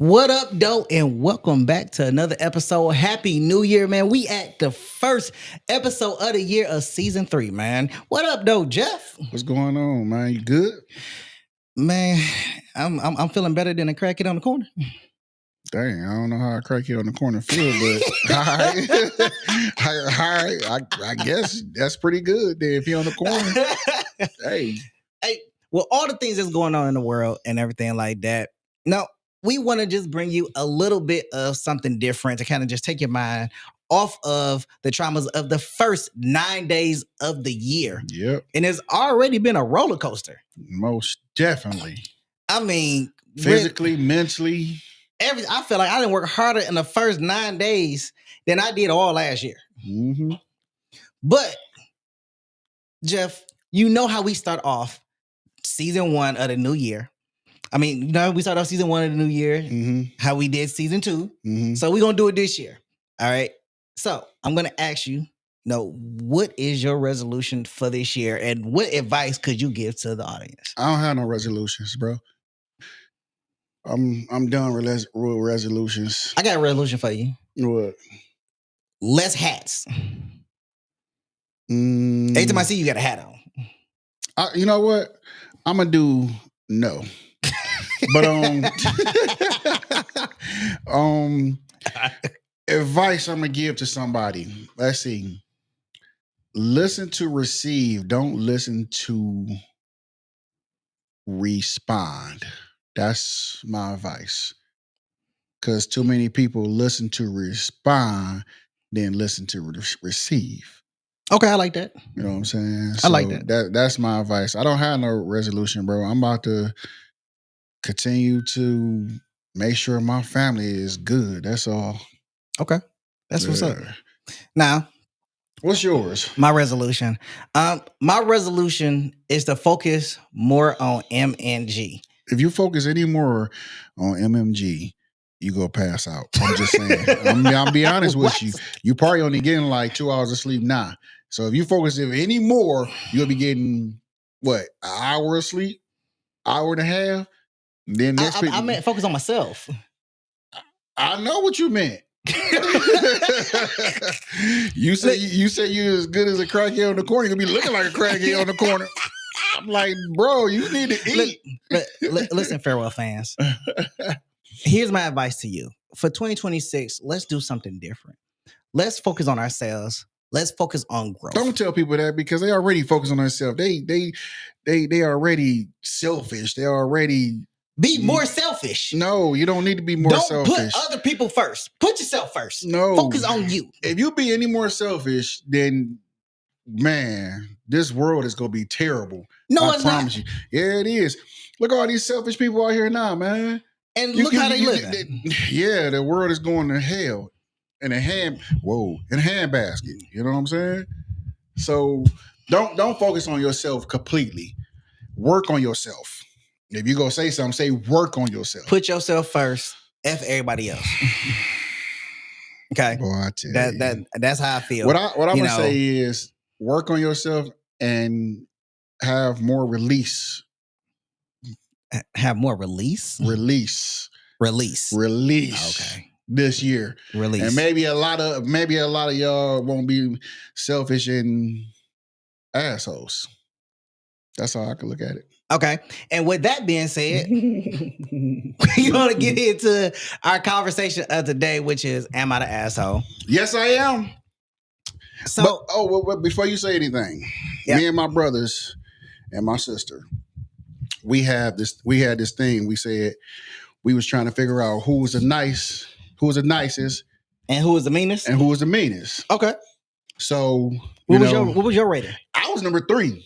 What up, though, and welcome back to another episode. Happy New Year, man. We at the first episode of the year of season 3, man. What up, though, Jeff? What's going on, man? You good? Man, I'm feeling better than a crackhead on the corner. Dang, I don't know how a crackhead on the corner feel, but I guess that's pretty good. Then if you're on the corner, hey, well, all the things that's going on in the world and everything like that. Now, we want to just bring you a little bit of something different to kind of just take your mind off of the traumas of the first 9 days of the year. Yep. And it's already been a roller coaster. Most definitely. I mean, physically, mentally. I feel like I didn't work harder in the first 9 days than I did all last year. Mm-hmm. But, Jeff, you know how we start off season 1 of the new year. I mean, you know, we started off season 1 of the new year, how we did season 2. So we're going to do it this year. All right. So I'm going to ask you, what is your resolution for this year and what advice could you give to the audience? I don't have no resolutions, bro. I'm done with resolutions. I got a resolution for you. What? Less hats. Every time I see you got a hat on. You know what? I'm going to do no. But advice I'm gonna give to somebody. Let's see. Listen to receive. Don't listen to respond. That's my advice. Because too many people listen to respond, then listen to receive. Okay, I like that. You know what I'm saying? I like that. That's my advice. I don't have no resolution, bro. I'm about to continue to make sure my family is good. That's all. Okay. That's what's up. Now, what's yours? My resolution. My resolution is to focus more on MMG. If you focus any more on MMG, you go pass out. I'm just saying. I'll be honest with you. You probably only getting like 2 hours of sleep now. So if you focus any more, you'll be getting what, an hour of sleep, hour and a half. Then I meant focus on myself. I know what you meant. you say you're as good as a crackhead on the corner. You're gonna be looking like a crackhead on the corner. I'm like, bro, you need to eat. Listen, farewell fans. Here's my advice to you. For 2026, let's do something different. Let's focus on ourselves. Let's focus on growth. Don't tell people that because they already focus on themselves. They already selfish. They already be more selfish. No, you don't need to be more selfish. Don't put other people first. Put yourself first. No. Focus on you. If you be any more selfish, then man, this world is gonna be terrible. No, I promise you. Yeah, it is. Look at all these selfish people out here now, man. And look how they live. Yeah, the world is going to hell in a handbasket. You know what I'm saying? So don't focus on yourself completely. Work on yourself. If you go say something, say work on yourself. Put yourself first. F everybody else. Okay. Boy, I tell you. That's how I feel. What I'm gonna say is work on yourself and have more release. Have more release? Release. Okay. This year. Release. And maybe a lot of y'all won't be selfish and assholes. That's how I can look at it. Okay. And with that being said, we're going to get into our conversation of the day, which is, am I the asshole? Yes, I am. So, but before you say anything, me and my brothers and my sister, we had this thing. We said we was trying to figure out who was the nicest, and who was the meanest. Okay. So what was your rating? I was number 3.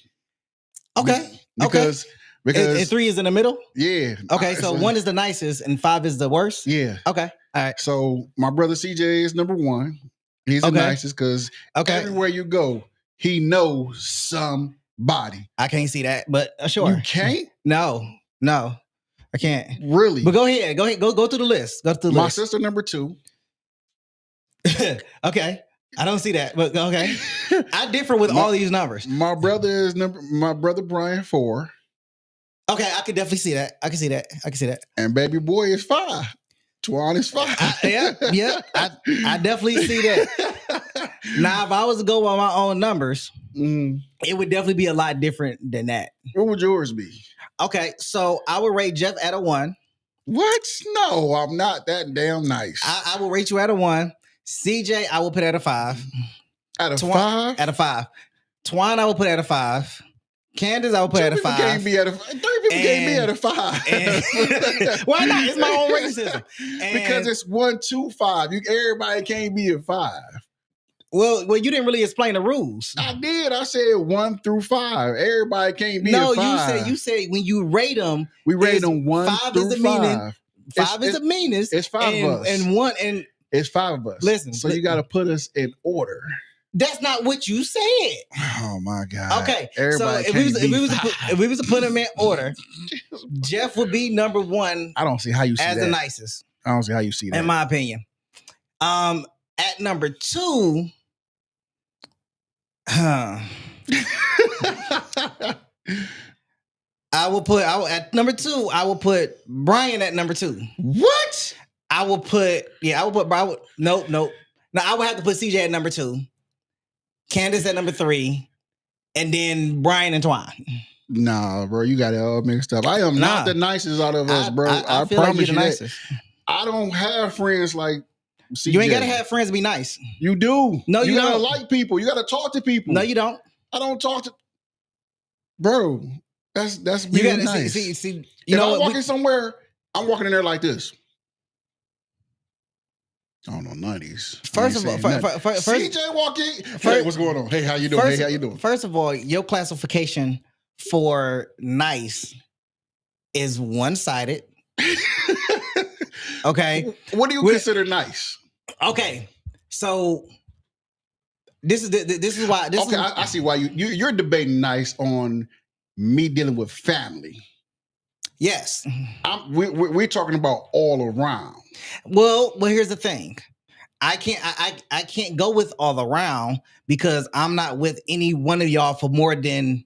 Okay. Because and 3 is in the middle? Yeah. Okay, so 1 is the nicest and 5 is the worst? Yeah. Okay. All right. So my brother CJ is number 1. He's the nicest because everywhere you go, he knows somebody. I can't see that, but sure. You can't? No, I can't. Really? But go ahead. Go through the list. My sister number 2. Okay. I don't see that, but okay. I differ with all these numbers. My brother Brian 4. Okay, I can definitely see that. I can see that. And baby boy is 5. Twan is fine. I definitely see that. Now, if I was to go by my own numbers, it would definitely be a lot different than that. What would yours be? Okay, so I would rate Jeff at a 1. What? No, I'm not that damn nice. I will rate you at a 1. CJ, I will put at a 5. At a 5? At a 5. Twan, I will put at a 5. Candace, I will put at a 5. Three people can't be at a 5. Why not? It's my own rating system. Because it's 1, 2, 5. Everybody can't be a 5. Well, you didn't really explain the rules. I did. I said 1 through 5. Everybody can't be a 5. No, you said when you rate them, we rate them 1 through 5. 5 is the meanest. It's 5 of us. And it's 5 of us. Listen. So you got to put us in order. That's not what you said. Oh my God. Okay. Everybody so if we was to put them in order, Jeff would be number 1. I don't see how you see as that. the nicest. I don't see how you see that. In my opinion. At number 2, at number 2, I will put Brian at number 2. What? I will put Brian. Nope. No, I would have to put CJ at number 2. Candace at number 3, and then Brian and Twan. Nah, bro, you got it all mixed up. I am not the nicest out of us, bro. I promise you that. I don't have friends like CJ. You ain't gotta have friends to be nice. You do. No, you gotta don't. like people. You gotta talk to people. No, you don't. I don't talk to. Bro, that's being nice. See, if I'm walking somewhere, I'm walking in there like this. I don't know, 90s. First of all, CJ walking. Hey, what's going on? Hey, how you doing? How you doing? First of all, your classification for nice is one-sided. Okay. What do you consider nice? Okay, so this is why. I see why you're debating nice on me dealing with family. Yes, we're talking about all around. Well, here's the thing. I can't go with all around because I'm not with any one of y'all for more than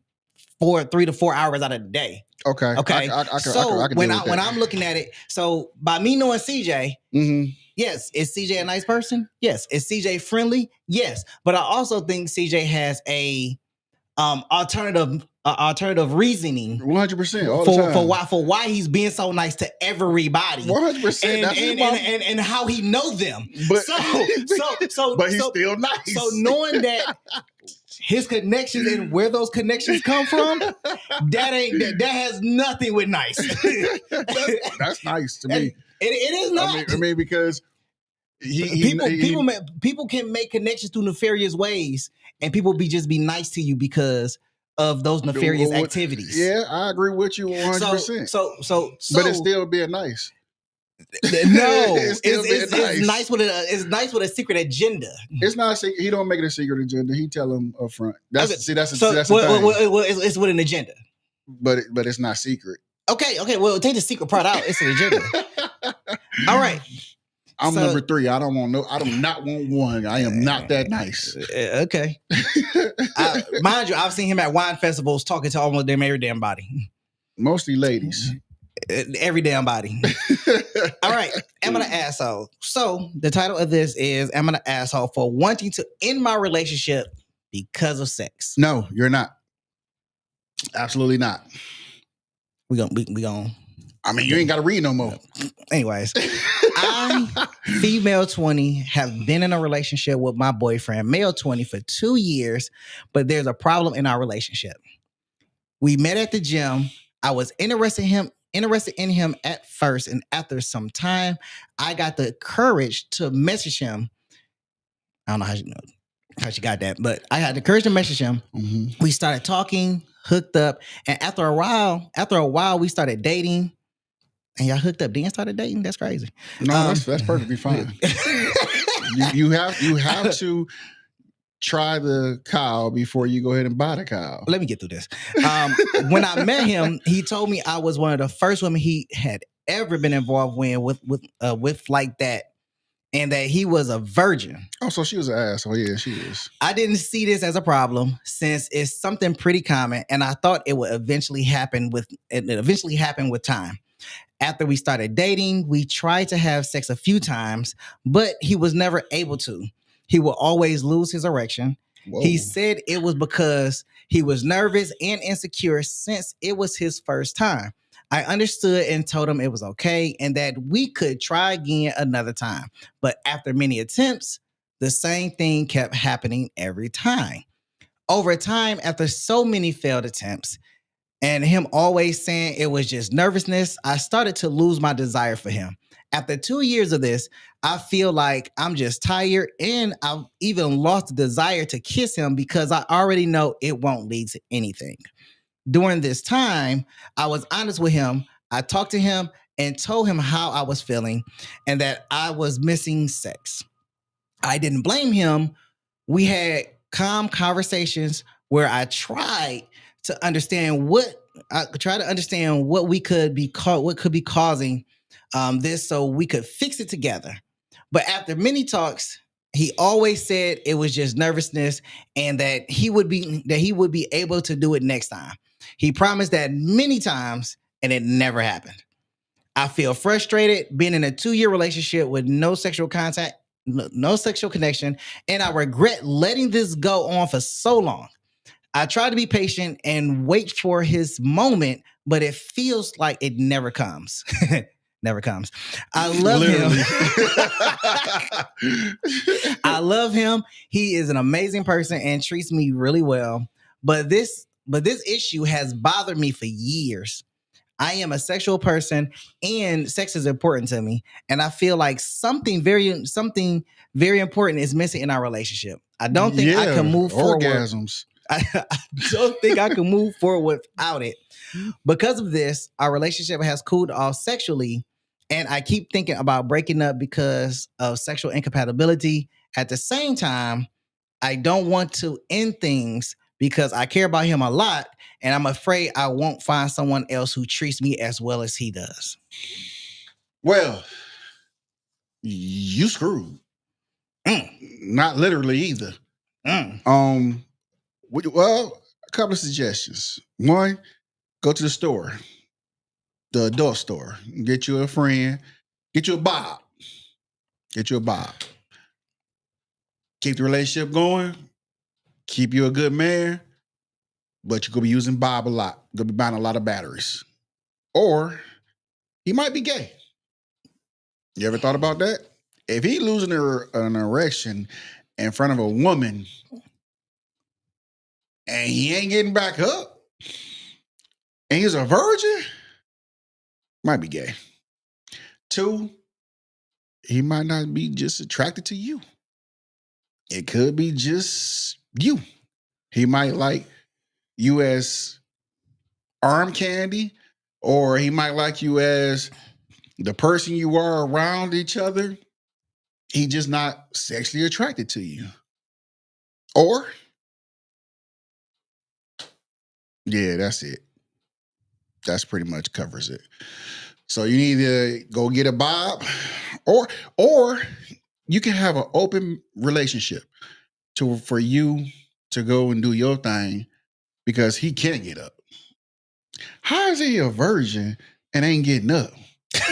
3 to 4 hours out of the day. Okay. So when I'm looking at it, so by me knowing CJ, yes, is CJ a nice person? Yes. Is CJ friendly? Yes. But I also think CJ has a alternative reasoning 100% for why he's being so nice to everybody 100% and how he knows them, but he's still nice. So knowing that his connections and where those connections come from, that has nothing with nice. That's nice to me. It is not. I mean because people can make connections through nefarious ways, and people be nice to you because of those nefarious activities. Yeah, I agree with you 100%. So but it's still being nice. No, it's nice with a secret agenda. It's not a secret. He don't make it a secret agenda. He tell them up front. That's the thing. It's with an agenda. But it's not secret. Okay. Well, take the secret part out. It's an agenda. All right. I'm number 3. I do not want 1. I am not that nice. Okay. Mind you, I've seen him at wine festivals talking to almost every damn body. Mostly ladies. Every damn body. All right. Am I an asshole? So the title of this is Am I an asshole for wanting to end my relationship because of sex? No, you're not. Absolutely not. We gonna I mean, you ain't got to read no more. Anyways, I, female 20, have been in a relationship with my boyfriend, male 20, for 2 years, but there's a problem in our relationship. We met at the gym. I was interested in him at first, and after some time, I got the courage to message him. I don't know how she got that, but I had the courage to message him. Mm-hmm. We started talking, hooked up, and after a while, we started dating. And y'all hooked up, then started dating? That's crazy. No, that's perfectly fine. you have to try the cow before you go ahead and buy the cow. Let me get through this. When I met him, he told me I was one of the first women he had ever been involved with like that, and that he was a virgin. Oh, so she was an asshole. Yeah, she is. I didn't see this as a problem since it's something pretty common, and I thought it would eventually happen with time. After we started dating, we tried to have sex a few times, but he was never able to. He would always lose his erection. Whoa. He said it was because he was nervous and insecure since it was his first time. I understood and told him it was okay and that we could try again another time. But after many attempts, the same thing kept happening every time. Over time, after so many failed attempts, and him always saying it was just nervousness, I started to lose my desire for him. After 2 years of this, I feel like I'm just tired and I've even lost the desire to kiss him because I already know it won't lead to anything. During this time, I was honest with him. I talked to him and told him how I was feeling and that I was missing sex. I didn't blame him. We had calm conversations where I tried to understand what we could be what could be causing this, so we could fix it together. But after many talks, he always said it was just nervousness and that he would be able to do it next time. He promised that many times, and it never happened. I feel frustrated being in a 2-year relationship with no sexual contact, no sexual connection, and I regret letting this go on for so long. I try to be patient and wait for his moment, but it feels like it never comes. Never comes. I love him. I love him. He is an amazing person and treats me really well. But this issue has bothered me for years. I am a sexual person and sex is important to me. And I feel like something very important is missing in our relationship. I don't think I can move forward. Orgasms. I don't think I can move forward without it. Because of this, our relationship has cooled off sexually. And I keep thinking about breaking up because of sexual incompatibility. At the same time, I don't want to end things because I care about him a lot. And I'm afraid I won't find someone else who treats me as well as he does. Well, you screwed. Not literally either. Well, a couple of suggestions. One, go to the store, the adult store, get you a friend, get you a Bob. Get you a Bob. Keep the relationship going, keep you a good man, but you're going to be using Bob a lot. You're going to be buying a lot of batteries. Or he might be gay. You ever thought about that? If he losing an erection in front of a woman and he ain't getting back up and he's a virgin, might be gay. 2, he might not be just attracted to you. It could be just you. He might like you as arm candy, or he might like you as the person you are around each other. He just not sexually attracted to you. Or, yeah, that's it. That's pretty much covers it. So you need to go get a Bob, or you can have an open relationship for you to go and do your thing because he can't get up. How is he a virgin and ain't getting up? That's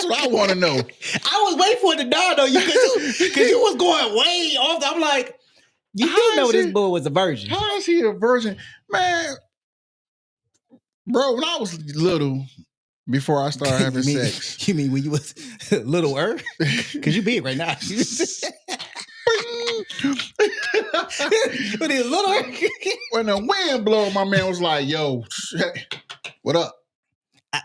what I want to know. I was waiting for it to dawn on you because you was going way off. I'm like, you do know this boy was a virgin. How is he a virgin? Man, bro, when I was little, before I started having sex. You mean when you was littler? Because you big right now. When he was littler. When the wind blew, my man was like, yo, what up? I'm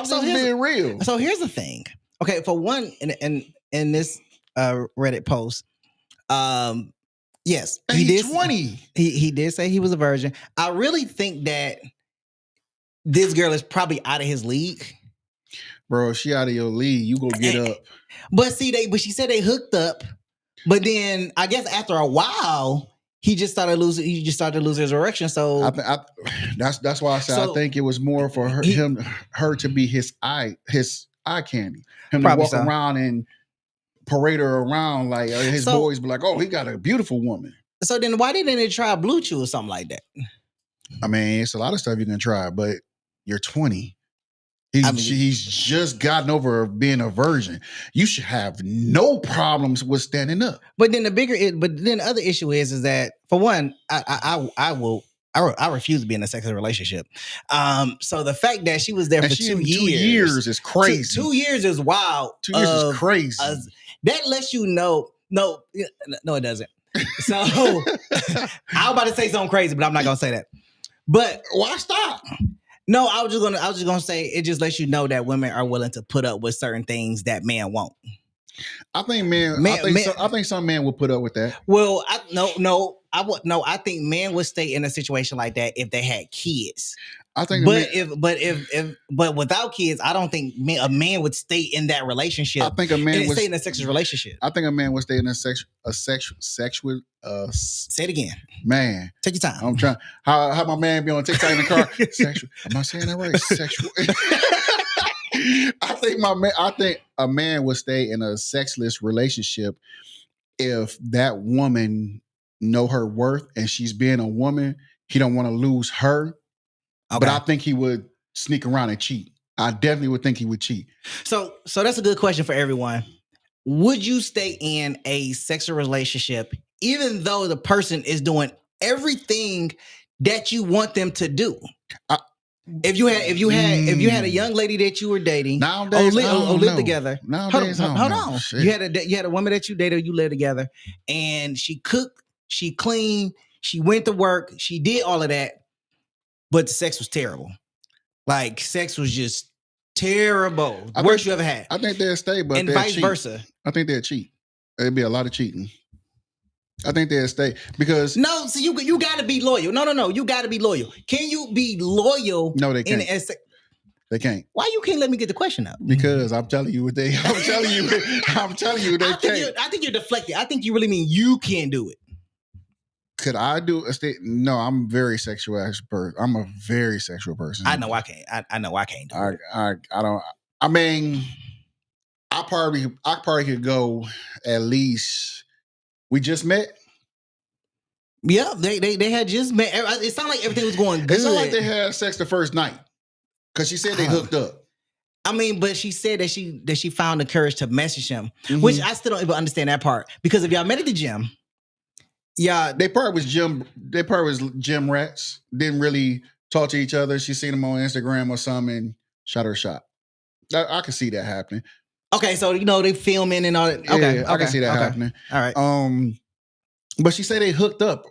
just being real. So here's the thing. Okay, for one, in this Reddit post, yes, he did 20. He did say he was a virgin. I really think that this girl is probably out of his league. Bro, if she out of your league, you go get up. But she said they hooked up. But then I guess after a while, he just started to lose his erection. So that's why I said I think it was more for her to be his eye candy. Him to walk around and parade her around like his boys be like, oh, he got a beautiful woman. So then why didn't they try Blue Chew or something like that? I mean, it's a lot of stuff you can try, but you're 20. He's just gotten over being a virgin. You should have no problems with standing up. But then the other issue is that, for one, I refuse to be in a sexual relationship. So the fact that she was there for 2 years, 2 years is crazy. 2 years is wild. 2 years is crazy. That lets you know. No, it doesn't. So I was about to say something crazy, but I'm not gonna say that. But why stop? No, I was just gonna say it just lets you know that women are willing to put up with certain things that men won't. I think I think some men will put up with that. Well, I think men would stay in a situation like that if they had kids. I think, but without kids, I don't think a man would stay in that relationship. I think a man would stay in a sexual relationship. I think a man would stay in a sexual. Say it again, man. Take your time. I'm trying. How my man be on TikTok in the car? Sexual. Am I saying that right? Sexual. I think a man would stay in a sexless relationship if that woman know her worth and she's being a woman. He don't want to lose her. Okay. But I think he would sneak around and cheat. I definitely would think he would cheat. So that's a good question for everyone. Would you stay in a sexual relationship even though the person is doing everything that you want them to do? If you had a young lady that you were dating, nowadays, lived together. Nowadays, hold on. You had a woman that you dated, you lived together, and she cooked, she cleaned, she went to work, she did all of that. But the sex was terrible. Like, sex was just terrible. Worst you ever had. I think they'll stay, but and vice versa. I think they'll cheat. There'd be a lot of cheating. I think they'll stay because no. So you got to be loyal. No. You got to be loyal. Can you be loyal? No, they can't. They can't. Why you can't let me get the question out? Because I'm telling you what they. I'm telling you they can't. I think you're deflecting. I think you really mean you can't do it. Could I do a state? No, I'm a very sexual person. I'm a very sexual person. I know I can't. I know I can't do it. I don't. I mean, I probably could go at least. We just met. Yeah, they had just met. It sounded like everything was going good. It sounded like they had sex the first night because she said they hooked up. I mean, but she said that she found the courage to message him, which I still don't even understand that part. Because if y'all met at the gym. Yeah, they probably was gym rats. Didn't really talk to each other. She seen them on Instagram or something and shot her shot. I could see that happening. Okay, so they filming and all that. Okay, yeah, I can see that happening. All right. But she said they hooked up.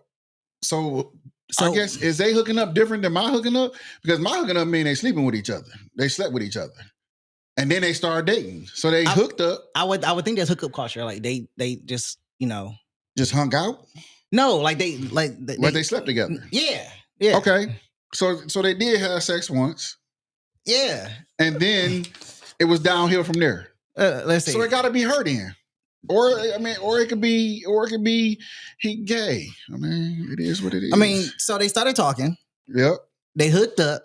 So I guess is they hooking up different than my hooking up? Because my hooking up mean they sleeping with each other. They slept with each other. And then they started dating. So they hooked up. I would think that's hookup culture. Like they just, just hung out? No, like they slept together. Yeah. Okay. So they did have sex once. Yeah. And then it was downhill from there. Let's see. So it got to be her then. Or it could be he gay. I mean, it is what it is. I mean, so they started talking. Yep. They hooked up.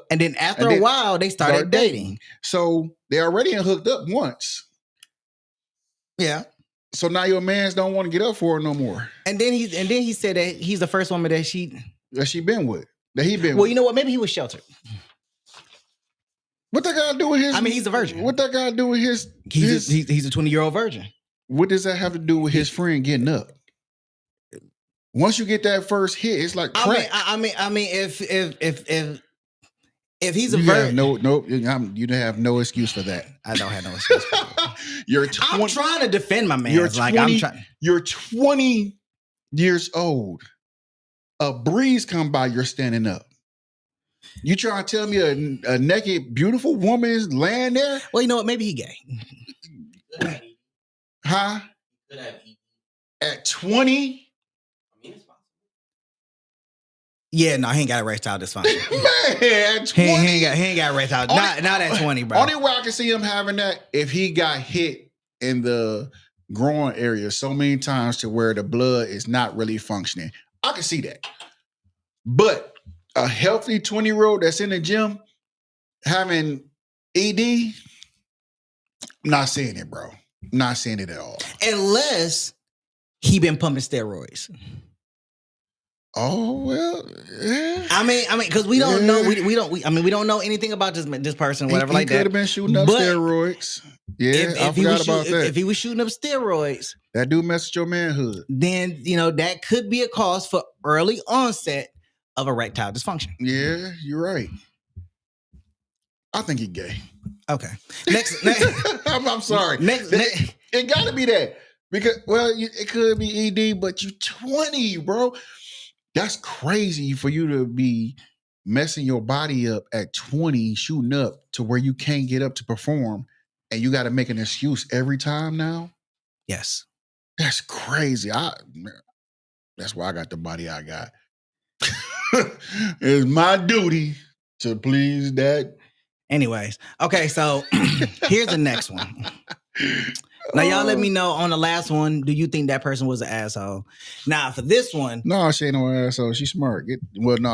And then after a while, they started dating. So they already hooked up once. Yeah. So now your mans don't want to get up for it no more. And then he said that he's the first woman that she been with. That he been with. Well, you know what? Maybe he was sheltered. What that got to do with his? I mean, he's a virgin. What that got to do with his? He's a 20-year-old virgin. What does that have to do with his friend getting up? Once you get that first hit, it's like crack. I mean, if he's a virgin, you have no excuse for that. I don't have no excuse for that. I'm trying to defend my man. You're 20 years old. A breeze come by, you're standing up. You trying to tell me a naked, beautiful woman is laying there? Well, you know what? Maybe he gay. Huh? At 20? Yeah, no, he ain't got erectile dysfunction. Man, 20? He ain't got erectile. Not at 20, bro. Only way I can see him having that if he got hit in the groin area so many times to where the blood is not really functioning. I can see that. But a healthy 20-year-old that's in the gym having ED, I'm not seeing it, bro. Not seeing it at all. Unless he been pumping steroids. Oh well, yeah. I mean, because we don't know. We don't know anything about this person, whatever he like that. He could have been shooting up steroids. Yeah, I forgot about that. If he was shooting up steroids, that do mess with your manhood. Then that could be a cause for early onset of erectile dysfunction. Yeah, you're right. I think he's gay. Okay. Next. I'm sorry. Next, it got to be that because it could be ED, but you 20, bro. That's crazy for you to be messing your body up at 20, shooting up to where you can't get up to perform, and you got to make an excuse every time now. Yes, that's crazy. That's why I got the body I got. It's my duty to please that. Anyways, okay, so here's the next one. Now, y'all let me know on the last one, do you think that person was an asshole? Now, for this one... No, she ain't no asshole. She's smart.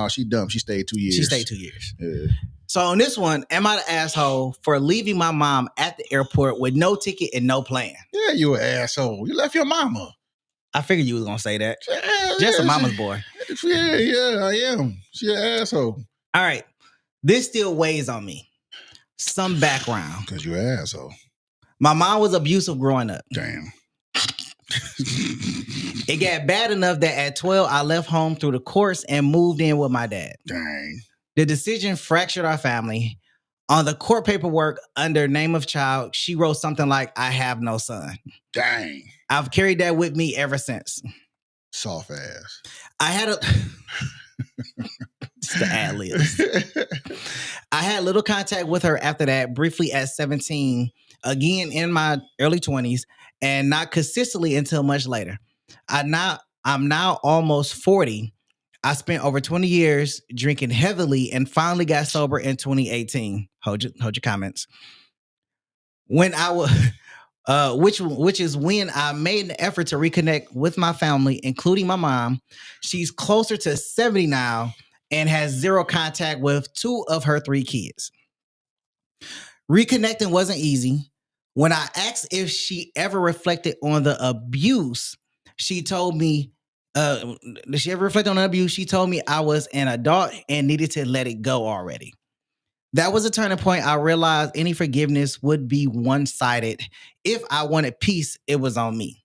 She dumb. She stayed 2 years. She stayed 2 years. Yeah. So on this one, am I the asshole for leaving my mom at the airport with no ticket and no plan? Yeah, you an asshole. You left your mama. I figured you was going to say that. Just a mama's boy. Yeah, I am. She an asshole. All right. This still weighs on me. Some background. Because you're an asshole. My mom was abusive growing up. Damn. It got bad enough that at 12, I left home through the courts and moved in with my dad. Dang. The decision fractured our family. On the court paperwork under name of child, she wrote something like, I have no son. Dang. I've carried that with me ever since. Soft ass. I had the ad-libs. I had little contact with her after that, briefly at 17, again in my early 20s, and not consistently until much later. I'm now almost 40. I spent over 20 years drinking heavily and finally got sober in 2018. Hold your comments. When I was, which is when I made an effort to reconnect with my family, including my mom. She's closer to 70 now and has zero contact with 2 of her 3 kids. Reconnecting wasn't easy. When I asked if she ever reflected on the abuse, she told me, she told me I was an adult and needed to let it go already. That was a turning point. I realized any forgiveness would be one-sided. If I wanted peace, it was on me.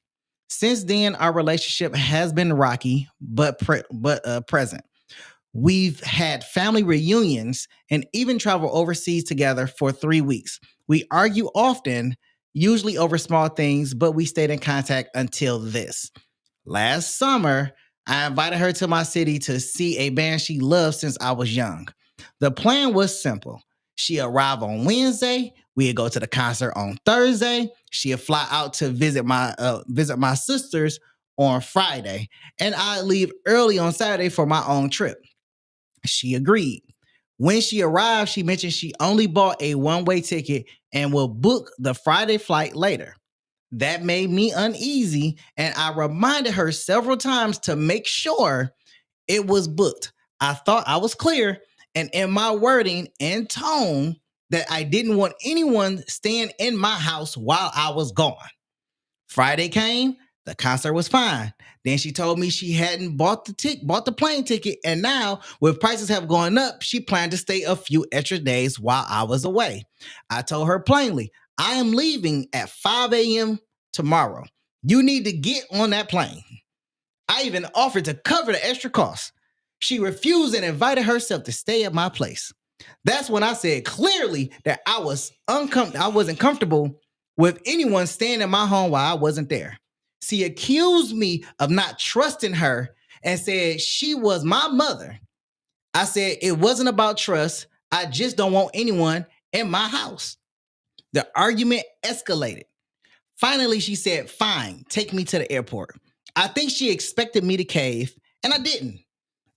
Since then, our relationship has been rocky, but present. We've had family reunions and even traveled overseas together for 3 weeks. We argue often, usually over small things, but we stayed in contact until this. Last summer, I invited her to my city to see a band she loved since I was young. The plan was simple. She'd arrive on Wednesday. We'd go to the concert on Thursday. She'd fly out to visit my sisters on Friday, and I'd leave early on Saturday for my own trip. She agreed. When she arrived, she mentioned she only bought a one-way ticket and will book the Friday flight later. That made me uneasy, and I reminded her several times to make sure it was booked. I thought I was clear, and in my wording and tone, that I didn't want anyone staying in my house while I was gone. Friday came, the concert was fine. Then she told me she hadn't bought the plane ticket, and now, with prices have gone up, she planned to stay a few extra days while I was away. I told her plainly, I am leaving at 5 a.m. tomorrow. You need to get on that plane. I even offered to cover the extra costs. She refused and invited herself to stay at my place. That's when I said clearly that I wasn't comfortable with anyone staying in my home while I wasn't there. She accused me of not trusting her and said she was my mother. I said it wasn't about trust. I just don't want anyone in my house. The argument escalated. Finally, she said, fine, take me to the airport. I think she expected me to cave, and I didn't.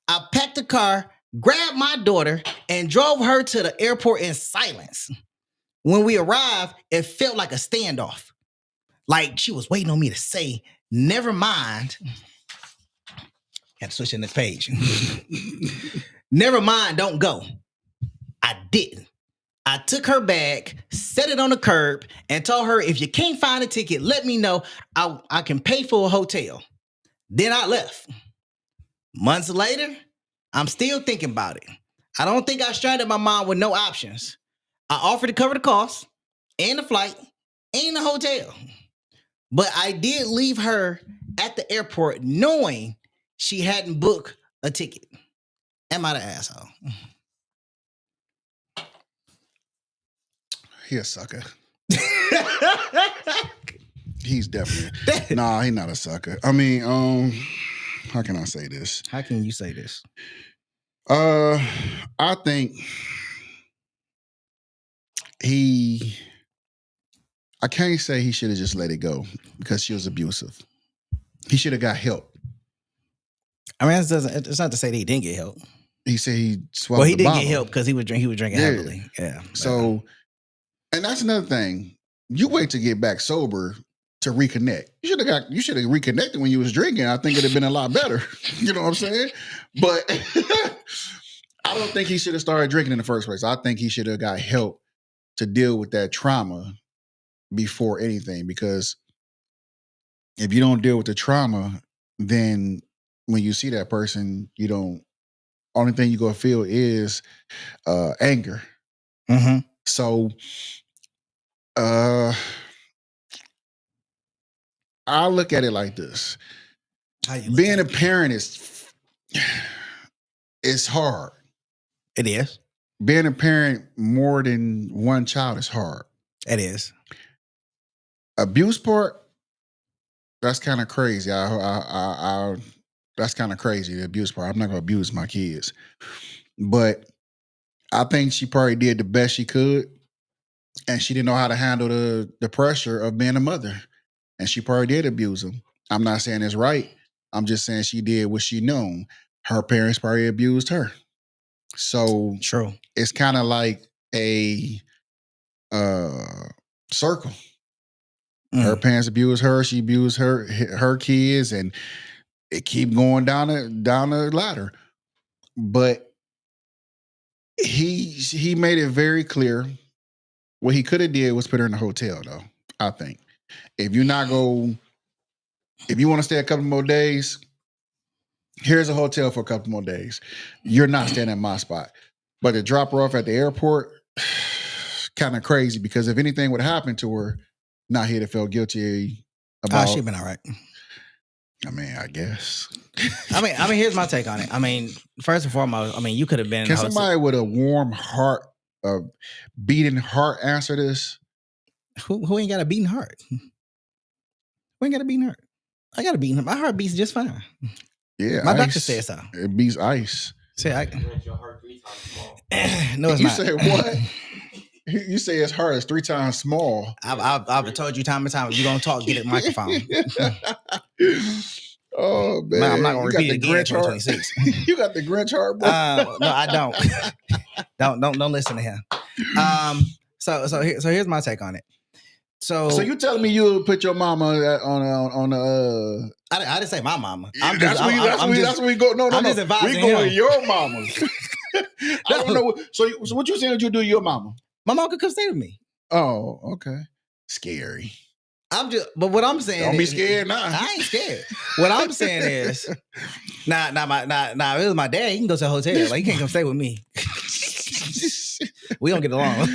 I packed the car, grabbed my daughter, and drove her to the airport in silence. When we arrived, it felt like a standoff. Like she was waiting on me to say, never mind. Had to switch to the next page. Never mind, don't go. I didn't. I took her bag, set it on the curb, and told her, if you can't find a ticket, let me know. I can pay for a hotel. Then I left. Months later, I'm still thinking about it. I don't think I stranded my mom with no options. I offered to cover the cost and the flight and the hotel. But I did leave her at the airport knowing she hadn't booked a ticket. Am I the asshole? He a sucker. He's definitely. Nah, he's not a sucker. I mean, how can I say this? How can you say this? I think I can't say he should have just let it go because she was abusive. He should have got help. I mean, it's not to say that he didn't get help. He said he swallowed. Well, he the did bottle. get help because he was drinking heavily. Yeah. So, and that's another thing. You wait to get back sober to reconnect. You should have reconnected when you was drinking. I think it'd have been a lot better. You know what I'm saying? But I don't think he should have started drinking in the first place. I think he should have got help to deal with that trauma before anything. Because if you don't deal with the trauma, then when you see that person, you don't. Only thing you gonna feel is anger. Mm-hmm. So, I look at it like this: being a parent is hard. It is. Being a parent more than one child is hard. It is. Abuse part, that's kind of crazy. That's kind of crazy. The abuse part. I'm not gonna abuse my kids, but I think she probably did the best she could, and she didn't know how to handle the pressure of being a mother, and she probably did abuse him. I'm not saying it's right. I'm just saying she did what she knew. Her parents probably abused her. So true. It's kind of like a circle. Her parents abused her. She abused her kids, and it keep going down the ladder. But he made it very clear. What he could have did was put her in a hotel, though. I think if you want to stay a couple more days, here's a hotel for a couple more days. You're not staying at my spot. But to drop her off at the airport, kind of crazy, because if anything would happen to her, not he'd have felt guilty about. She'd been all right. I mean, I guess. I mean, here's my take on it. I mean, first and foremost, I mean, you could have been. Can somebody with a warm heart, beating heart, answer this? Who ain't got a beating heart? Who ain't got a beating heart? I got a beating heart. My heart beats just fine. Yeah, my doctor said so. It beats ice. Say your heart 3 times small. No, it's you not. You said what? You say his heart is 3 times small. I've told you time and time. If you're gonna talk, get a microphone. Oh man, I'm not gonna repeat it again in 2026. You got the Grinch heart, bro. No, I don't. don't listen to him. So here's my take on it. So you telling me you put your mama on the I didn't say my mama. That's where we go. No. I'm just advising we going him. Your mama. I don't know. So what you saying that you do to your mama? My mom could come stay with me. Oh, okay. Scary. But what I'm saying, don't be scared now. I ain't scared. What I'm saying is, if it was my dad, he can go to a hotel. Like, he can't come stay with me. We don't get along.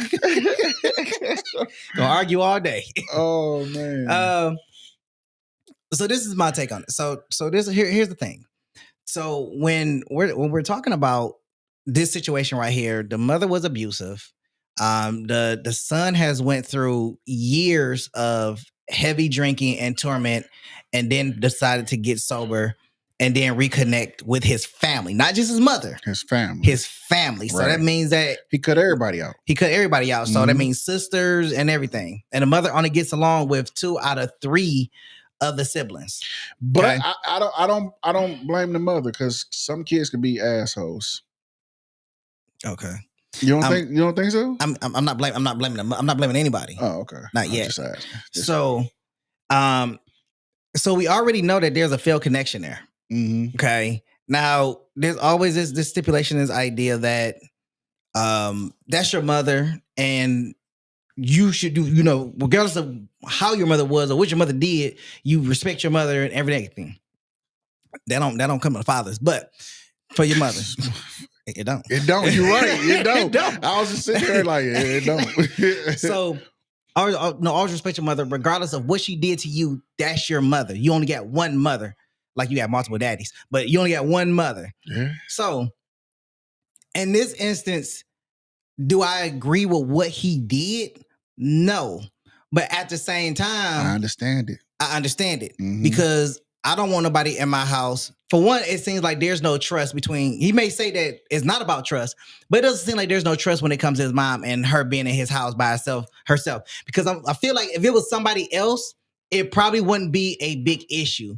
Gonna argue all day. Oh man. So this is my take on it. So here's the thing. So when we're talking about this situation right here, the mother was abusive. The son has went through years of heavy drinking and torment, and then decided to get sober and then reconnect with his family, not just his mother, his family. So that means that he cut everybody out. So that means sisters and everything. And the mother only gets along with 2 out of 3 of the siblings. But okay? I don't blame the mother, because some kids can be assholes. Okay. You don't think so? I'm not blaming them. I'm not blaming anybody. Oh, okay. Not yet. So we already know that there's a failed connection there. Mm-hmm. Okay. Now there's always this stipulation, this idea that that's your mother, and you should do, regardless of how your mother was or what your mother did, you respect your mother and everything. That don't come with fathers, but for your mother, it don't. It don't. You're right. It don't. It don't. I was just sitting there like, it don't. So, always respect your mother, regardless of what she did to you. That's your mother. You only got one mother, like you got multiple daddies, but you only got one mother. Yeah. So, in this instance, do I agree with what he did? No, but at the same time, I understand it. I understand it because I don't want nobody in my house. For one, it seems like there's no trust between, he may say that it's not about trust, but it doesn't seem like there's no trust when it comes to his mom and her being in his house by herself. Because I feel like if it was somebody else, it probably wouldn't be a big issue.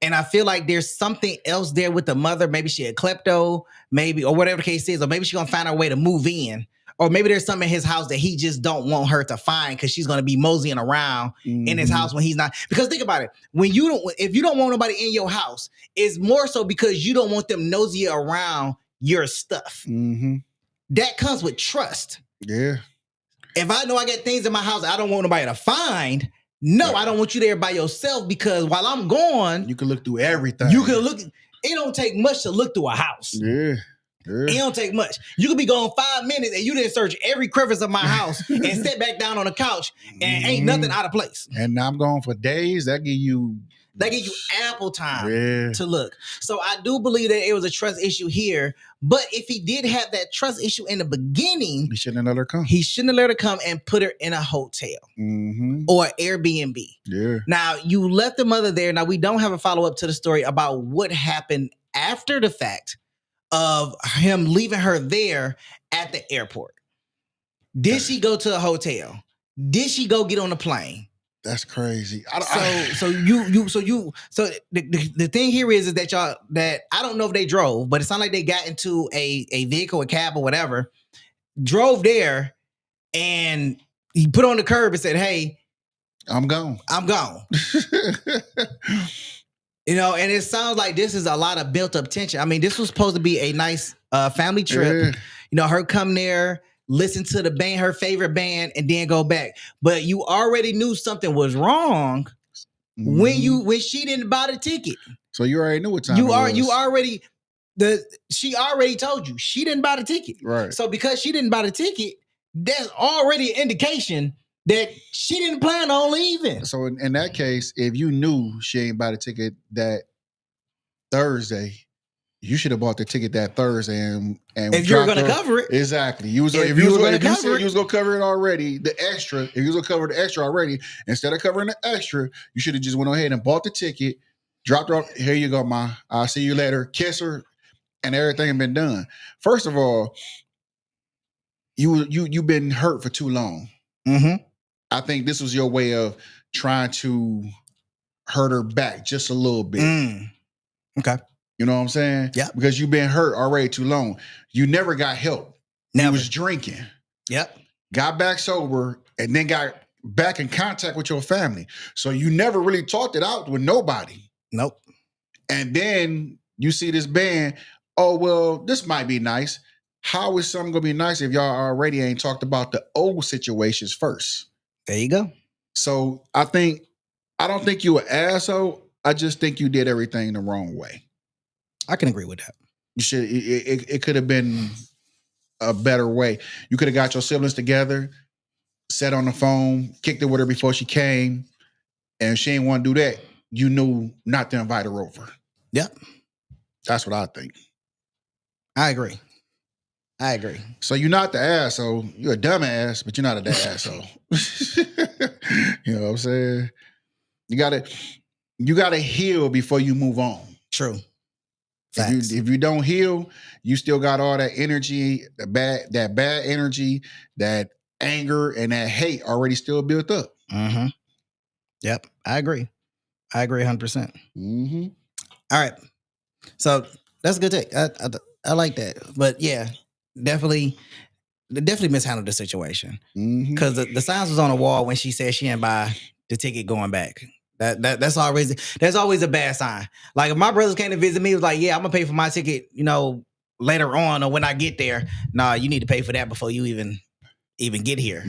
And I feel like there's something else there with the mother. Maybe she a klepto, maybe, or whatever the case is, or maybe she's gonna find her way to move in. Or maybe there's something in his house that he just don't want her to find because she's gonna be moseying around in his house when he's not. Because think about it, if you don't want nobody in your house, it's more so because you don't want them nosy around your stuff. That comes with trust. Yeah. If I know I got things in my house I don't want nobody to find, no, I don't want you there by yourself because while I'm gone, you can look through everything. You can look. It don't take much to look through a house. Yeah. It don't take much. You could be gone 5 minutes and you didn't search every crevice of my house and sit back down on the couch and ain't nothing out of place. And I'm gone for days. That give you ample time to look. So I do believe that it was a trust issue here. But if he did have that trust issue in the beginning, he shouldn't have let her come. He shouldn't have let her come and put her in a hotel or Airbnb. Yeah. Now, you left the mother there. Now, we don't have a follow-up to the story about what happened after the fact of him leaving her there at the airport. Did she go to a hotel? Did she go get on a plane? That's crazy. So the thing here is that I don't know if they drove, but it sounded like they got into a vehicle, a cab or whatever, drove there, and he put on the curb and said, "Hey, I'm gone. I'm gone." You know, and it sounds like this is a lot of built up tension. I mean, this was supposed to be a nice family trip. Yeah. You know, her come there, listen to the band, her favorite band, and then go back. But you already knew something was wrong when she didn't buy the ticket. So you already knew what time it was. She already told you she didn't buy the ticket. Right. So because she didn't buy the ticket, that's already an indication that she didn't plan on leaving. So in that case, if you knew she ain't buy the ticket that Thursday, you should have bought the ticket that Thursday and if you were going to cover it. Exactly. If you said you was going to cover it already, the extra, if you was going to cover the extra already, instead of covering the extra, you should have just went ahead and bought the ticket, dropped her off. Here you go, Ma. I'll see you later. Kiss her, and everything had been done. First of all, you've been hurt for too long. I think this was your way of trying to hurt her back just a little bit. Okay. You know what I'm saying? Yeah. Because you've been hurt already too long. You never got help. Never. You was drinking. Yep. Got back sober and then got back in contact with your family. So you never really talked it out with nobody. Nope. And then you see this band. Oh, well, this might be nice. How is something going to be nice if y'all already ain't talked about the old situations first? There you go. So I don't think you an asshole. I just think you did everything the wrong way. I can agree with that. You should. It could have been a better way. You could have got your siblings together, sat on the phone, kicked it with her before she came, and if she didn't want to do that, you knew not to invite her over. Yep. That's what I think. I agree. So you're not the asshole. You're a dumbass, but you're not a asshole. You know what I'm saying? You gotta heal before you move on. True. If you don't heal, you still got all that energy, that bad energy, that anger, and that hate already still built up. Yep, I agree 100%. All right, so that's a good take. I like that, but yeah, definitely mishandled the situation because the signs was on the wall when she said she didn't buy the ticket going back. That's always a bad sign. Like if my brothers came to visit me, it was like, yeah, I'm gonna pay for my ticket, you know, later on or when I get there. Nah, you need to pay for that before you even get here.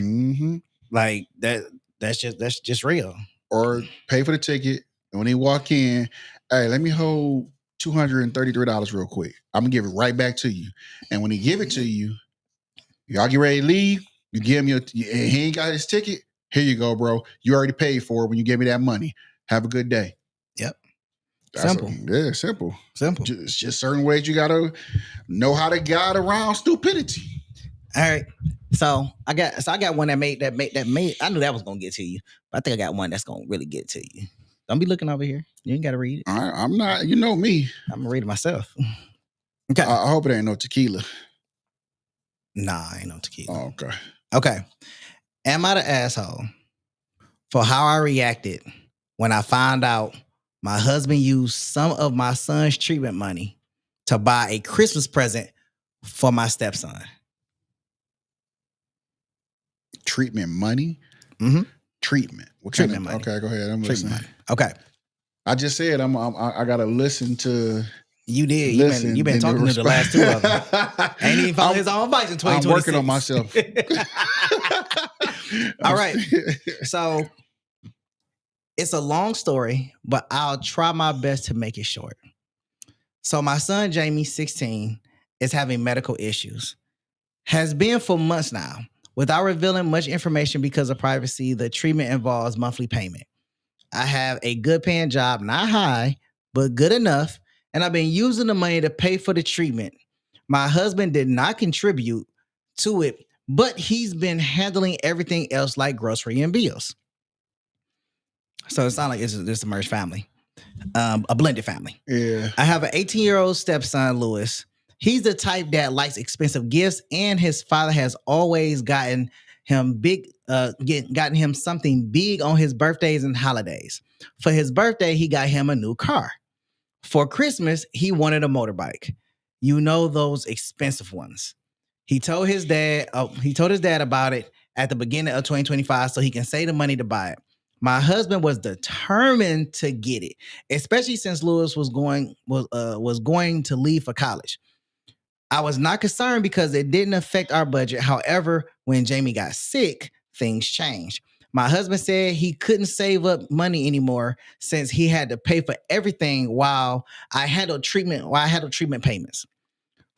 Like that's just real. Or pay for the ticket, and when they walk in, hey, let me hold $233 real quick. I'm gonna give it right back to you. And when he give it to you, y'all get ready to leave. You give him he ain't got his ticket. Here you go, bro. You already paid for it when you gave me that money. Have a good day. Yep. Simple. Simple. Just certain ways you gotta know how to guide around stupidity. All right. So I got one that made. I knew that was gonna get to you, but I think I got one that's gonna really get to you. Don't be looking over here. You ain't gotta read it. I'm not. You know me. I'm gonna read it myself. Okay. I hope it ain't no tequila. Nah, ain't no tequila. Oh, okay. Okay. Am I the asshole for how I reacted when I found out my husband used some of my son's treatment money to buy a Christmas present for my stepson? Treatment money? Mm-hmm. Treatment. What treatment kind of money. Okay, go ahead. I'm listening. Money. Okay. I just said I gotta listen to. You did. You've been talking to the last two of them. Ain't even following his own advice in 2026. I'm working on myself. All right. So it's a long story, but I'll try my best to make it short. So my son, Jamie, 16, is having medical issues. Has been for months now. Without revealing much information because of privacy, the treatment involves monthly payment. I have a good paying job, not high, but good enough, and I've been using the money to pay for the treatment. My husband did not contribute to it, but he's been handling everything else like grocery and bills. So it sounds like it's a merged family, a blended family. Yeah. I have an 18-year-old stepson, Lewis. He's the type that likes expensive gifts, and his father has always gotten him something big on his birthdays and holidays. For his birthday, he got him a new car. For Christmas, he wanted a motorbike. You know, those expensive ones. He told his dad about it at the beginning of 2025 so he can save the money to buy it. My husband was determined to get it, especially since Lewis was going to leave for college. I was not concerned because it didn't affect our budget. However, when Jamie got sick, things changed. My husband said he couldn't save up money anymore since he had to pay for everything while I handled treatment payments.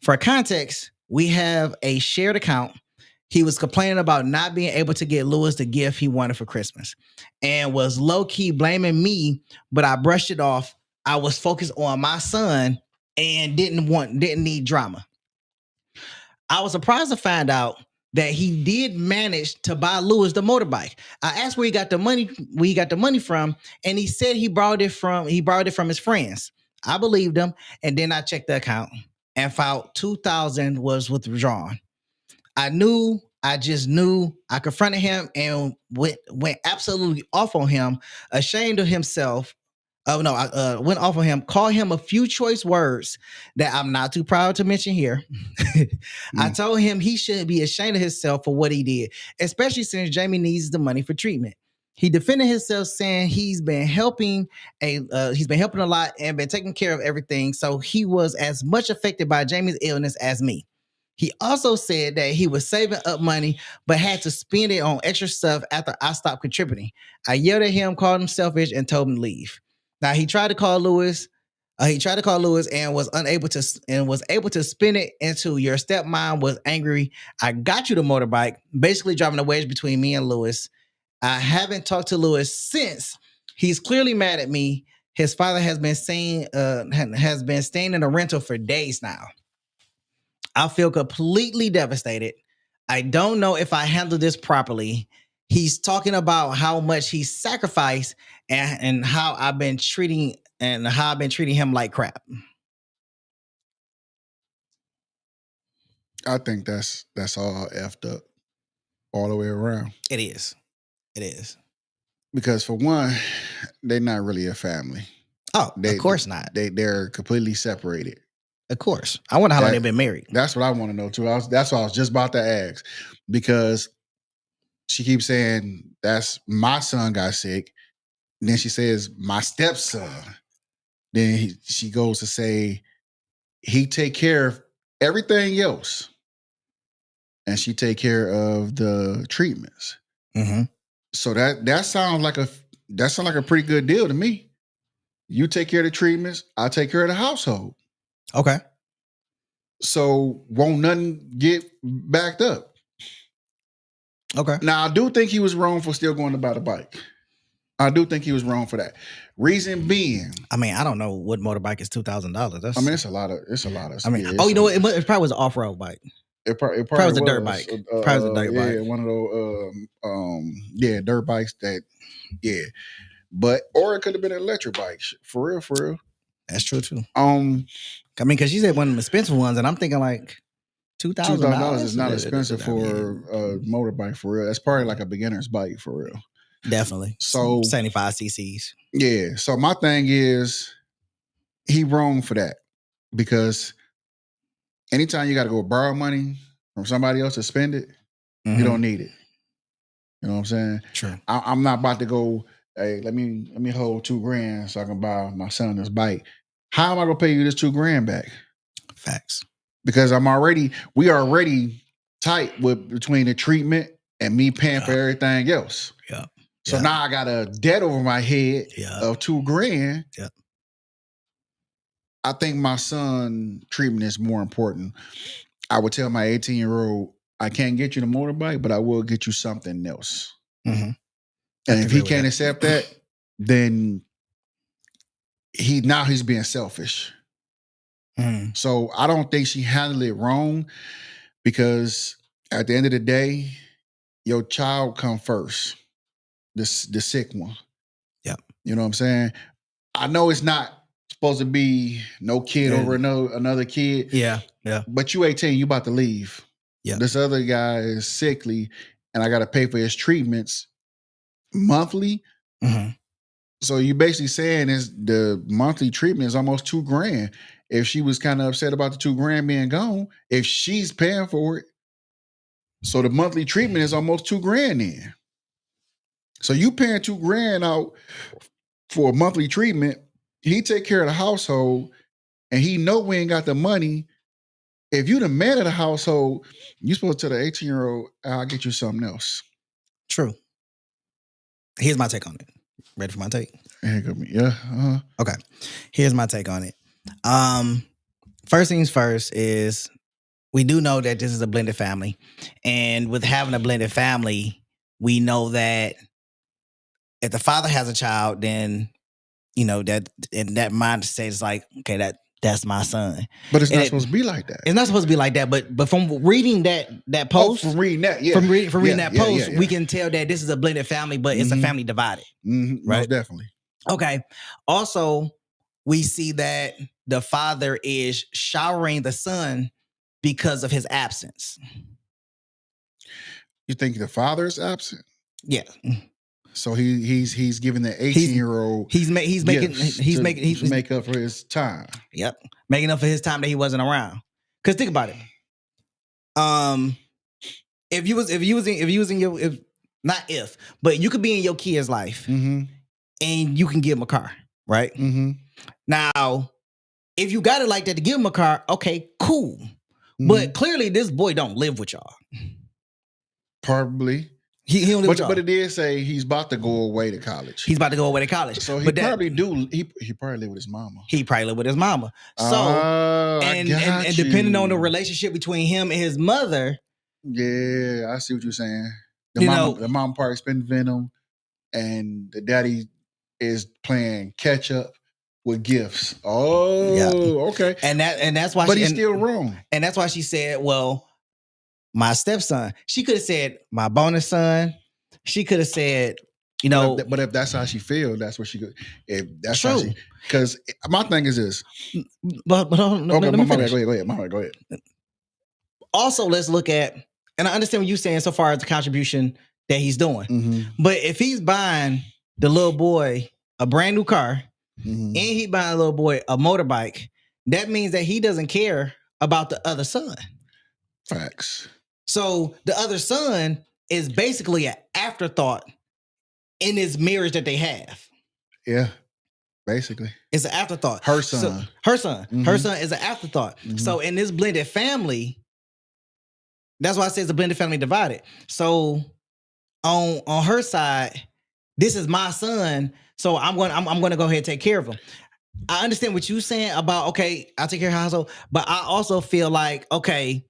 For context, we have a shared account. He was complaining about not being able to get Lewis the gift he wanted for Christmas and was low-key blaming me, but I brushed it off. I was focused on my son and didn't need drama. I was surprised to find out that he did manage to buy Lewis the motorbike. I asked where he got the money from, and he said he borrowed it from his friends. I believed him, and then I checked the account and found $2,000 was withdrawn. I just knew. I confronted him and went absolutely off on him, ashamed of himself. Oh no, I went off on him, called him a few choice words that I'm not too proud to mention here. I told him he shouldn't be ashamed of himself for what he did, especially since Jamie needs the money for treatment. He defended himself, saying he's been helping a lot and been taking care of everything. So he was as much affected by Jamie's illness as me. He also said that he was saving up money, but had to spend it on extra stuff after I stopped contributing. I yelled at him, called him selfish, and told him to leave. Now he tried to call Lewis. And was able to spin it into your stepmom was angry. I got you the motorbike, basically driving a wedge between me and Lewis. I haven't talked to Lewis since. He's clearly mad at me. His father has been staying in a rental for days now. I feel completely devastated. I don't know if I handled this properly. He's talking about how much he sacrificed and how I've been treating him like crap. I think that's all effed up all the way around. It is. Because for one, they're not really a family. Oh, of course not. They're completely separated. Of course. I wonder how long they've been married. That's what I want to know too. That's what I was just about to ask. Because she keeps saying, that's my son got sick. And then she says, my stepson. Then she goes to say, he take care of everything else. And she take care of the treatments. Mm-hmm. So that sounds like a pretty good deal to me. You take care of the treatments. I take care of the household. Okay. So won't nothing get backed up. Okay. Now, I do think he was wrong for still going to buy the bike. I do think he was wrong for that. Reason being, I mean, I don't know what motorbike is $2,000. I mean, it's a lot of. I mean, yeah, you know what? It probably was an off-road bike. It probably was a dirt bike. Probably was a dirt bike. Yeah, one of those dirt bikes that But or it could have been an electric bike. For real. That's true too. I mean, because she said one of them expensive ones, and I'm thinking like $2,000 is not expensive for a motorbike for real. That's probably like a beginner's bike for real. Definitely. So 75 cc's. Yeah. So my thing is, he wrong for that, because anytime you got to go borrow money from somebody else to spend it, you don't need it. You know what I'm saying? True. I'm not about to go, hey, let me hold $2,000 so I can buy my son this bike. How am I gonna pay you this $2,000 back? Facts. Because we already tight with between the treatment and me paying for everything else. Yeah. So now I got a debt over my head of $2,000. Yeah. I think my son treatment is more important. I would tell my 18-year-old, I can't get you the motorbike, but I will get you something else. Mm-hmm. And if he can't accept that, then he's being selfish. Mm. So I don't think she handled it wrong, because at the end of the day, your child come first. The sick one. Yeah. You know what I'm saying? I know it's not supposed to be no kid over another kid. Yeah. Yeah. But you 18, you about to leave. Yeah. This other guy is sickly, and I got to pay for his treatments monthly. Mm-hmm. So you basically saying is the monthly treatment is almost $2,000. If she was kind of upset about the $2,000 being gone, if she's paying for it, so the monthly treatment is almost $2,000 then. So you paying $2,000 out for a monthly treatment. He take care of the household, and he know we ain't got the money. If you the man of the household, you supposed to tell the 18-year-old, I'll get you something else. True. Here's my take on it. Ready for my take? Yeah. Uh-huh. Okay. Here's my take on it. First things first is, we do know that this is a blended family. And with having a blended family, we know that if the father has a child, then, you know, that mindset is like, okay, that's my son. But it's not supposed to be like that. It's not supposed to be like that. But from reading that post, from reading that, from reading that post, we can tell that this is a blended family, but it's a family divided. Mm-hmm. Right? Most definitely. Okay. Also, we see that the father is showering the son because of his absence. You think the father is absent? Yeah. So he's giving the 18-year-old he's make up for his time. Yep, making up for his time that he wasn't around. Because think about it. If you was in your but you could be in your kid's life, and you can give him a car, right? Mm-hmm. Now, if you got it like that to give him a car, okay, cool. Mm-hmm. But clearly, this boy don't live with y'all. Probably. He don't live with y'all. But it did say he's about to go away to college. He's about to go away to college. So he probably live with his mama. He probably live with his mama. So and depending on the relationship between him and his mother. Yeah, I see what you're saying. The mom probably spent venom, and the daddy is playing catch up with gifts. Oh, yeah. Okay. And that's why. But he's still wrong. And that's why she said, "Well, my stepson." She could have said, "My bonus son." She could have said, "You know." But if that's how she feels, that's what she could. If that's true. Because my thing is this. But hold on, okay, go ahead. Also, let's look at, and I understand what you're saying so far as the contribution that he's doing. Mm-hmm. But if he's buying the little boy a brand new car, and he buying the little boy a motorbike, that means that he doesn't care about the other son. Facts. So the other son is basically an afterthought in this marriage that they have. Yeah, basically. It's an afterthought. Her son. So, her son. Mm-hmm. Her son is an afterthought. Mm-hmm. So in this blended family, that's why I say it's a blended family divided. So on her side, this is my son. So I'm going to go ahead and take care of him. I understand what you're saying about, okay, I'll take care of household, but I also feel like, okay,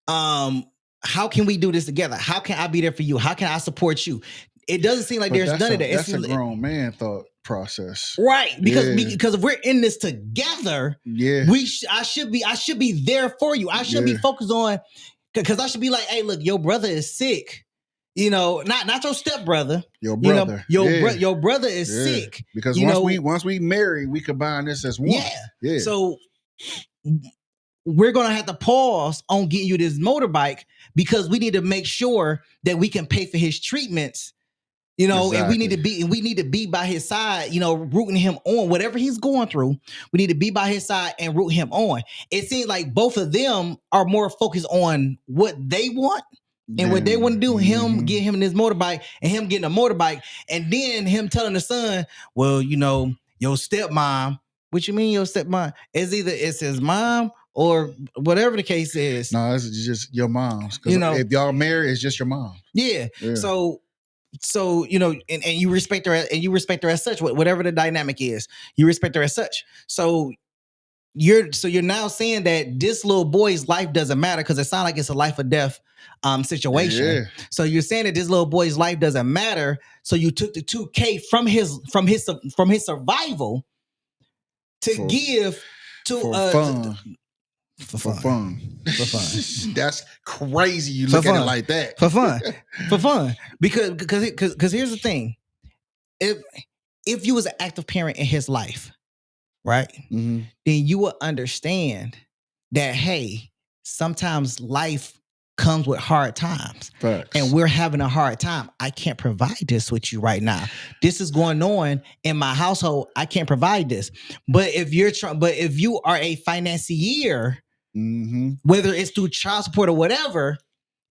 how can we do this together? How can I be there for you? How can I support you? It doesn't seem like there's none of that. That's a grown man thought process, right? Because if we're in this together, I should be there for you. I should be focused on, because I should be like, hey, look, your brother is sick. You know, not your stepbrother. Your brother. Your brother is sick. Because once we marry, we combine this as one. Yeah. So we're gonna have to pause on getting you this motorbike because we need to make sure that we can pay for his treatments. You know, exactly. and we need to be by his side, you know, rooting him on whatever he's going through. We need to be by his side and root him on. It seems like both of them are more focused on what they want and what they want to do. Him get him this motorbike and him getting a motorbike, and then him telling the son, well, you know, your stepmom. What you mean your stepmom? It's his mom or whatever the case is. No, it's just your mom's. You know, if y'all married, it's just your mom. Yeah. So you know, and you respect her, as such. Whatever the dynamic is, you respect her as such. So you're now saying that this little boy's life doesn't matter because it sounds like it's a life or death situation. Yeah. So you're saying that this little boy's life doesn't matter. So you took the $2K from his survival to give to fun. For fun. That's crazy. You look at it like that. For fun. Because here's the thing. If you was an active parent in his life, right? Mm-hmm. Then you will understand that, hey, sometimes life comes with hard times. Facts. And we're having a hard time. I can't provide this with you right now. This is going on in my household. I can't provide this. But if you are a financier, whether it's through child support or whatever,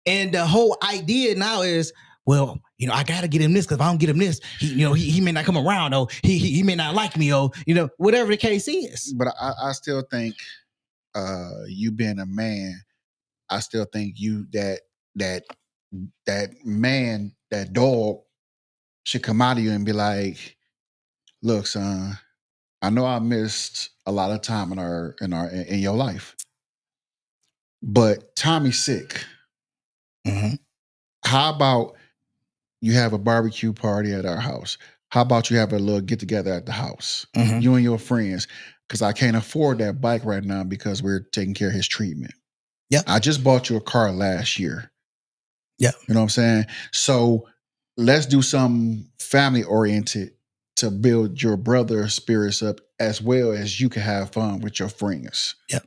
and the whole idea now is, well, you know, I gotta get him this because if I don't get him this, he may not come around, or he may not like me, or you know, whatever the case is. But I still think, you being a man, I still think that man, that dog, should come out of you and be like, look, son, I know I missed a lot of time in your life, but Tommy's sick. Mm-hmm. How about you have a barbecue party at our house? How about you have a little get together at the house, you and your friends? Because I can't afford that bike right now because we're taking care of his treatment. Yeah, I just bought you a car last year. Yeah, you know what I'm saying? So let's do something family oriented to build your brother's spirits up, as well as you can have fun with your friends. Yep.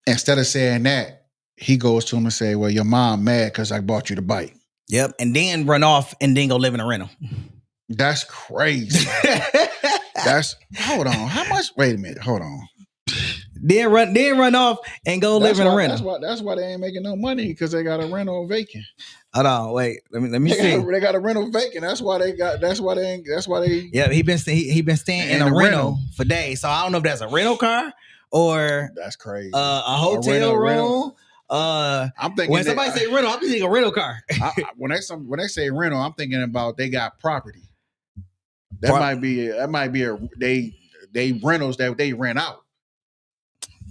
Instead of saying that, he goes to him and say, well, your mom mad because I bought you the bike. Yep. And then run off and then go live in a rental. That's crazy. Hold on. How much? Wait a minute. Hold on. Then run off and go live in a rental. That's why they ain't making no money, because they got a rental vacant. Hold on, wait. Let me see. They got a rental vacant. That's why they. Yeah, he been staying in a rental for days. So I don't know if that's a rental car or that's crazy. A hotel room. I'm thinking when somebody say rental, I'm thinking a rental car. When they say rental, I'm thinking about they got property. Might be they rentals that they rent out.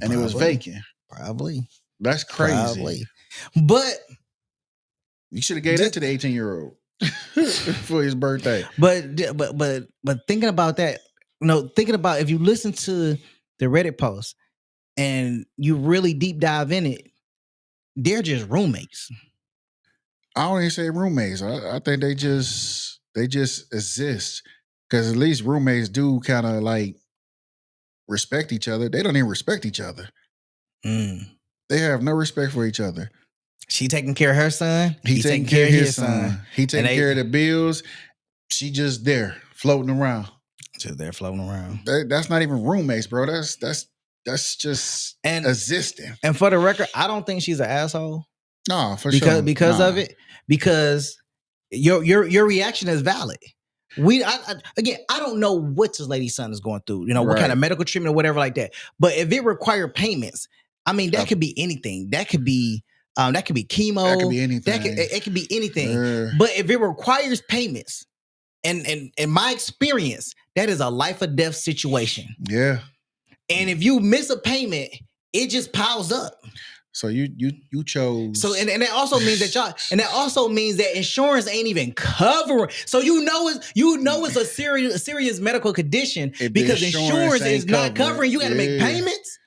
And probably, it was vacant. Probably. That's crazy. Probably. But you should have gave that to the 18-year-old for his birthday. But thinking about that, thinking about if you listen to the Reddit post and you really deep dive in it, they're just roommates. I don't even say roommates. I think they just exist. Because at least roommates do kind of like respect each other. They don't even respect each other. They have no respect for each other. She taking care of her son. He taking care of his son. He taking care of the bills. She just there floating around. Just there floating around. That's not even roommates, bro. That's just existing. And for the record, I don't think she's an asshole. No, for sure. Because of it. Because your reaction is valid. I don't know what this lady's son is going through, what kind of medical treatment or whatever like that. But if it required payments, I mean, that could be anything. That could be chemo. That could be anything. It could be anything. But if it requires payments, And in my experience, that is a life or death situation. Yeah. And if you miss a payment, it just piles up. So you chose. So and that also means that also means that insurance ain't even covering. So it's a serious medical condition because insurance is not covering. You got to make payments.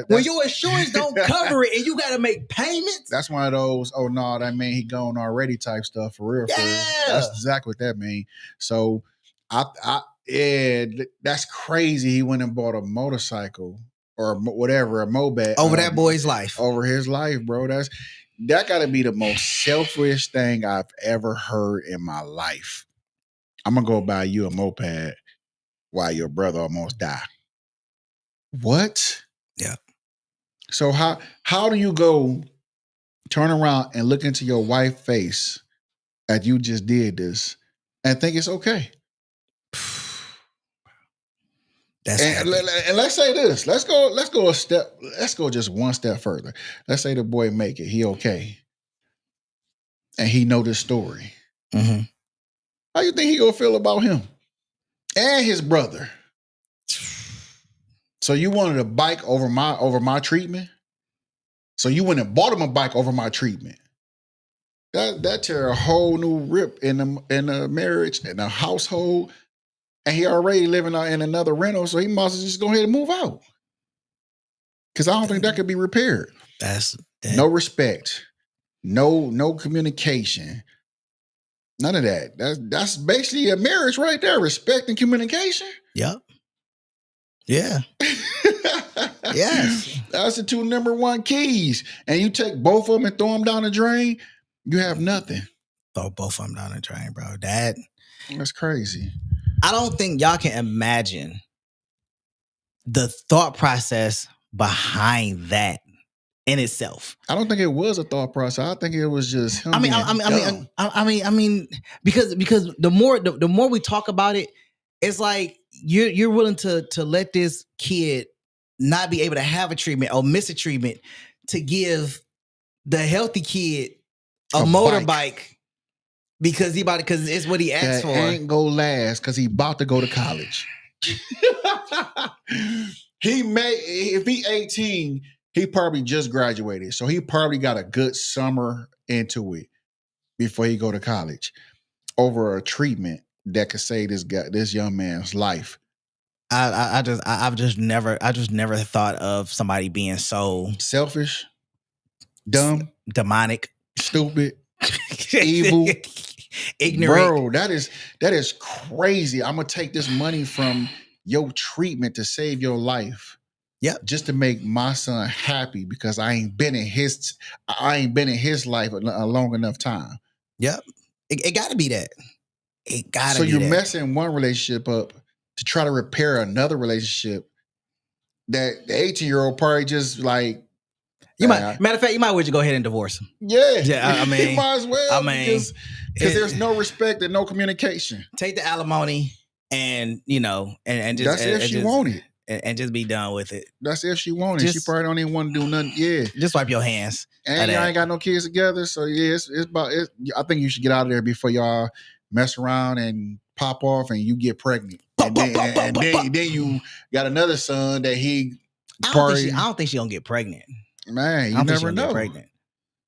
When your insurance don't cover it and you got to make payments. That's one of those, oh no, that mean he gone already type stuff for real. Yeah. That's exactly what that mean. So that's crazy. He went and bought a motorcycle or whatever, a moped over that boy's life, over his life, bro. That got to be the most selfish thing I've ever heard in my life. I'm gonna go buy you a moped while your brother almost died. What? Yeah. So how do you go turn around and look into your wife's face as you just did this and think it's okay? And let's say this. Let's go just one step further. Let's say the boy make it. He okay. And he know this story. Mm-hmm. How you think he gonna feel about him? And his brother. So you wanted a bike over my treatment? So you went and bought him a bike over my treatment. That tear a whole new rip in the marriage and the household. And he already living in another rental, so he must just go ahead and move out. Because I don't think that could be repaired. No respect, no communication, none of that. That's basically a marriage right there. Respect and communication. Yep. Yeah. Yes. That's the two number one keys. And you take both of them and throw them down the drain, you have nothing. Throw both of them down the drain, bro. That's crazy. I don't think y'all can imagine the thought process behind that in itself. I don't think it was a thought process. I think it was just him. I mean, because the more we talk about it, it's like you're willing to let this kid not be able to have a treatment or miss a treatment to give the healthy kid a motorbike. Because it's what he asked for. Ain't go last because he about to go to college. If he 18, he probably just graduated. So he probably got a good summer into it before he go to college over a treatment that could save this young man's life. I've just never thought of somebody being so selfish, dumb, demonic, stupid, evil, ignorant. Bro, that is crazy. I'm gonna take this money from your treatment to save your life. Yep. Just to make my son happy because I ain't been in his life a long enough time. Yep. It gotta be that. It gotta be that. So you're that. messing one relationship up to try to repair another relationship that the 18-year-old probably just like. Matter of fact, you might well just go ahead and divorce him. Yeah. I mean, you might as well. Because there's no respect and no communication. Take the alimony and and just. That's if she want it. And just be done with it. That's if she want it. She probably don't even want to do nothing. Yeah. Just wipe your hands. And y'all ain't got no kids together. So yeah, it's about it. I think you should get out of there before y'all mess around and pop off and you get pregnant. And then you got another son that he I don't think she gonna get pregnant. Man, you never know. Pregnant.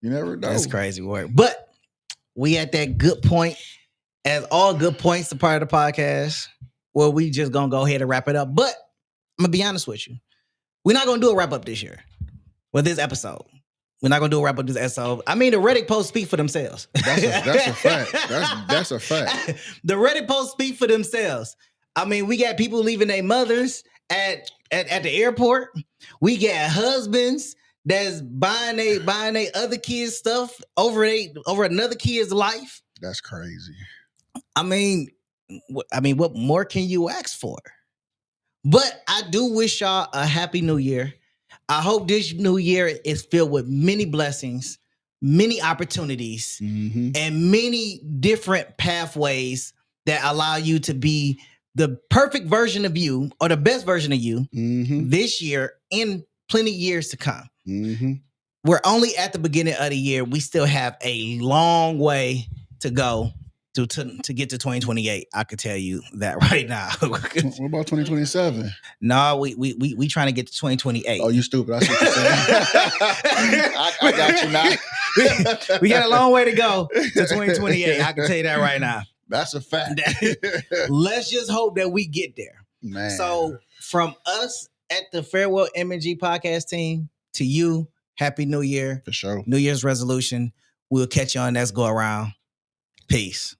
You never know. That's crazy work. But we at that good point, as all good points are part of the podcast, where we just gonna go ahead and wrap it up. But I'm gonna be honest with you. We're not gonna do a wrap up this year. With this episode. We're not gonna do a wrap up this episode. I mean, the Reddit posts speak for themselves. That's a fact. That's a fact. The Reddit posts speak for themselves. I mean, we got people leaving their mothers at the airport. We got husbands that's buying they other kids' stuff over another kid's life. That's crazy. I mean, what more can you ask for? But I do wish y'all a happy new year. I hope this new year is filled with many blessings, many opportunities, and many different pathways that allow you to be the perfect version of you or the best version of you this year and plenty years to come. We're only at the beginning of the year. We still have a long way to go to get to 2028. I could tell you that right now. What about 2027? No, we trying to get to 2028. Oh, you stupid. I see what you're saying. I got you now. We got a long way to go to 2028. I can tell you that right now. That's a fact. Let's just hope that we get there. Man. So from us at the Farewell MG podcast team to you, Happy New Year. For sure. New Year's resolution. We'll catch you on Let's Go Around. Peace.